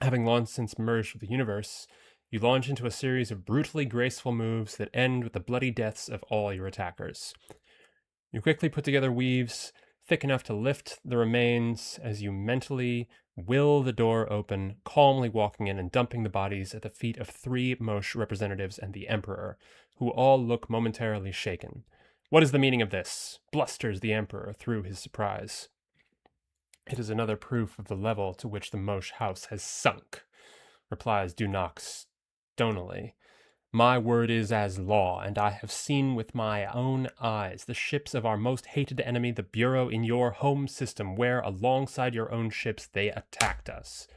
[SPEAKER 1] Having long since merged with the universe, you launch into a series of brutally graceful moves that end with the bloody deaths of all your attackers. You quickly put together weaves thick enough to lift the remains as you mentally will the door open, calmly walking in and dumping the bodies at the feet of 3 Mosh representatives and the Emperor, who all look momentarily shaken. What is the meaning of this? Blusters the Emperor through his surprise. It is another proof of the level to which the Mosh house has sunk, replies Dunak stonily. My word is as law, and I have seen with my own eyes the ships of our most hated enemy, the Bureau, in your home system, where, alongside your own ships, they attacked us.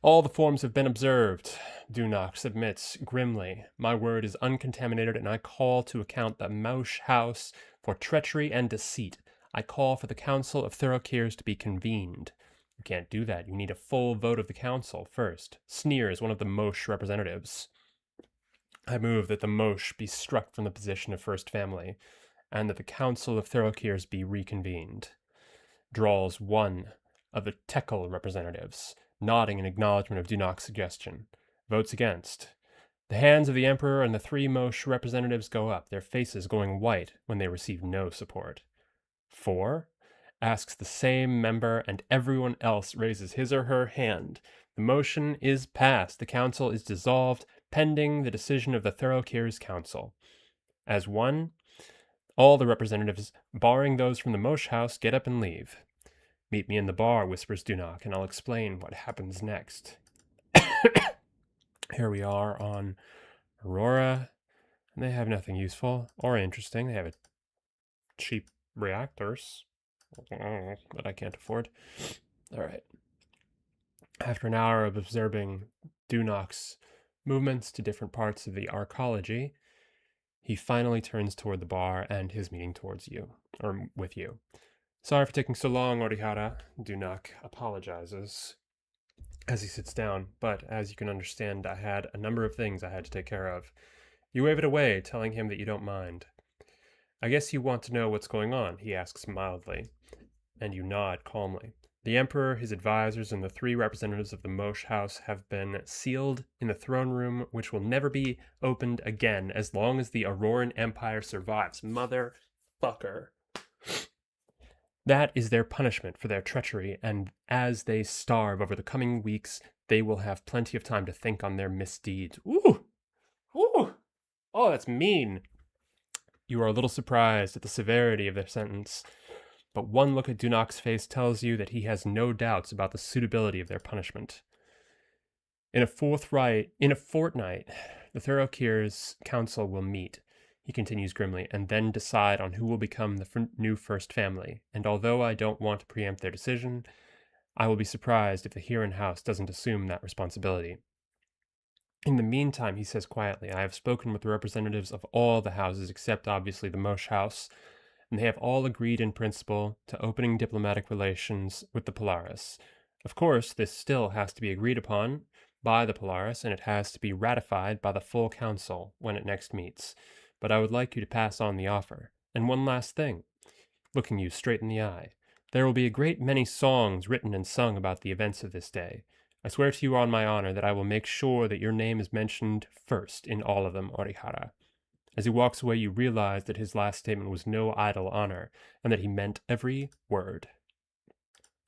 [SPEAKER 1] All the forms have been observed, Dunak submits grimly. My word is uncontaminated, and I call to account the Mosh house for treachery and deceit. I call for the Council of Thoroughkeers to be convened. You can't do that. You need a full vote of the Council first. Sneers one of the Mosh representatives. I move that the Mosh be struck from the position of First Family, and that the Council of Thoroughkeers be reconvened. Drawls one of the Tekel representatives, nodding in acknowledgement of Dunak's suggestion. Votes against. The hands of the Emperor and the 3 Mosh representatives go up, their faces going white when they receive no support. 4? Asks the same member, and everyone else raises his or her hand. The motion is passed. The council is dissolved, pending the decision of the Thoroughkeers Council. As one, all the representatives, barring those from the Mosh house, get up and leave. Meet me in the bar, whispers Dunak, and I'll explain what happens next. Here we are on Aurora, and they have nothing useful or interesting. They have cheap reactors that I can't afford. All right. After an hour of observing Dunak's movements to different parts of the arcology, he finally turns toward the bar and his meeting towards you, or with you. Sorry for taking so long, Orihara, Dunak apologizes as he sits down, but as you can understand, I had a number of things I had to take care of. You wave it away, telling him that you don't mind. I guess you want to know what's going on, he asks mildly, and you nod calmly. The Emperor, his advisors, and the 3 representatives of the Mosh house have been sealed in the throne room, which will never be opened again as long as the Auroran Empire survives. Motherfucker. That is their punishment for their treachery, and as they starve over the coming weeks, they will have plenty of time to think on their misdeeds. Ooh! Ooh! Oh, that's mean. You are a little surprised at the severity of their sentence, but one look at Dunak's face tells you that he has no doubts about the suitability of their punishment. In a fortnight, the Thoroughkeer's council will meet, he continues grimly, and then decide on who will become the new first family. And although I don't want to preempt their decision, I will be surprised if the Huron house doesn't assume that responsibility. In the meantime, he says quietly, I have spoken with the representatives of all the houses except obviously the Mosh house, and they have all agreed in principle to opening diplomatic relations with the Polaris. Of course, this still has to be agreed upon by the Polaris, and it has to be ratified by the full council when it next meets. But I would like you to pass on the offer. And one last thing, looking you straight in the eye. There will be a great many songs written and sung about the events of this day. I swear to you on my honor that I will make sure that your name is mentioned first in all of them, Orihara. As he walks away, you realize that his last statement was no idle honor, and that he meant every word.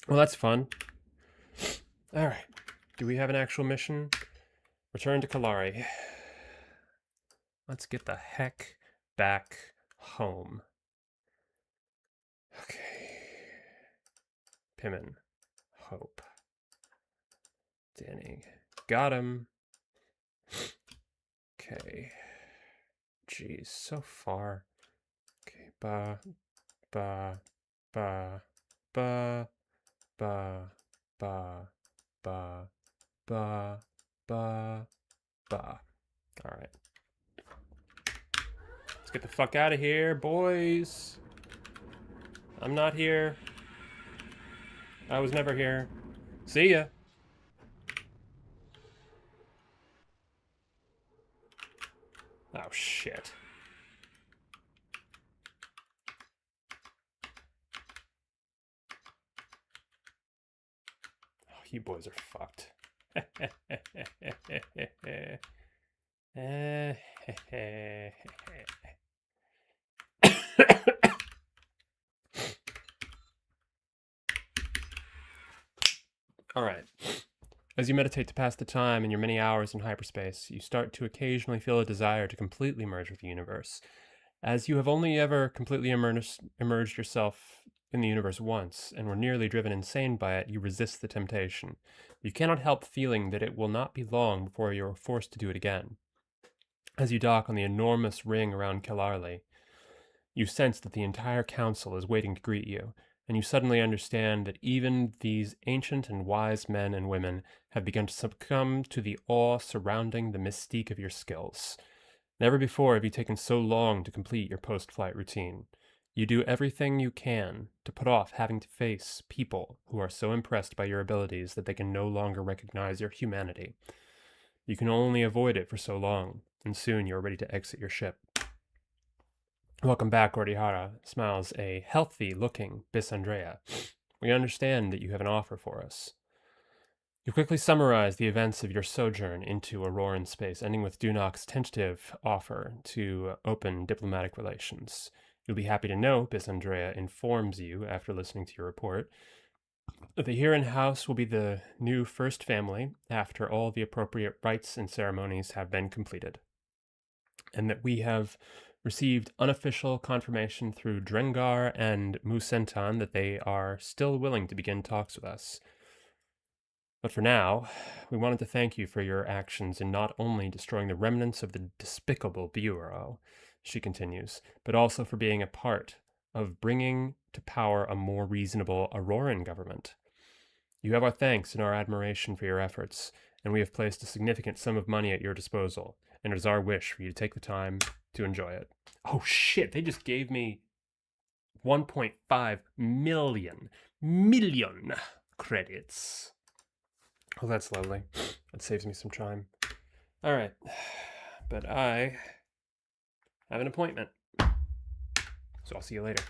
[SPEAKER 1] Well, that's fun. All right. Do we have an actual mission? Return to Kalari. Let's get the heck back home. Okay. Pimmon. Hope. Danny. Got him. Okay. Jeez, so far. Okay, ba, ba, ba, ba, ba, ba, ba, ba, ba, ba. Alright. Let's get the fuck out of here, boys. I'm not here. I was never here. See ya. Oh, shit. Oh, you boys are fucked. All right. As you meditate to pass the time in your many hours in hyperspace, you start to occasionally feel a desire to completely merge with the universe. As you have only ever completely immersed yourself in the universe once, and were nearly driven insane by it, you resist the temptation. You cannot help feeling that it will not be long before you are forced to do it again. As you dock on the enormous ring around Kelarli, you sense that the entire council is waiting to greet you, and you suddenly understand that even these ancient and wise men and women have begun to succumb to the awe surrounding the mystique of your skills. Never before have you taken so long to complete your post-flight routine. You do everything you can to put off having to face people who are so impressed by your abilities that they can no longer recognize your humanity. You can only avoid it for so long, and soon you are ready to exit your ship. Welcome back, Orihara, smiles a healthy-looking Bisandrea. We understand that you have an offer for us. You quickly summarize the events of your sojourn into Auroran space, ending with Dunok's tentative offer to open diplomatic relations. You'll be happy to know, Bisandrea informs you after listening to your report, that the Huron house will be the new first family after all the appropriate rites and ceremonies have been completed, and that we have received unofficial confirmation through Drengar and Musentan that they are still willing to begin talks with us. But for now, we wanted to thank you for your actions in not only destroying the remnants of the despicable Bureau, she continues, but also for being a part of bringing to power a more reasonable Auroran government. You have our thanks and our admiration for your efforts, and we have placed a significant sum of money at your disposal, and it is our wish for you to take the time to enjoy it. Oh shit, they just gave me 1.5 million credits. Oh, that's lovely. That saves me some time. All right, but I have an appointment, so I'll see you later.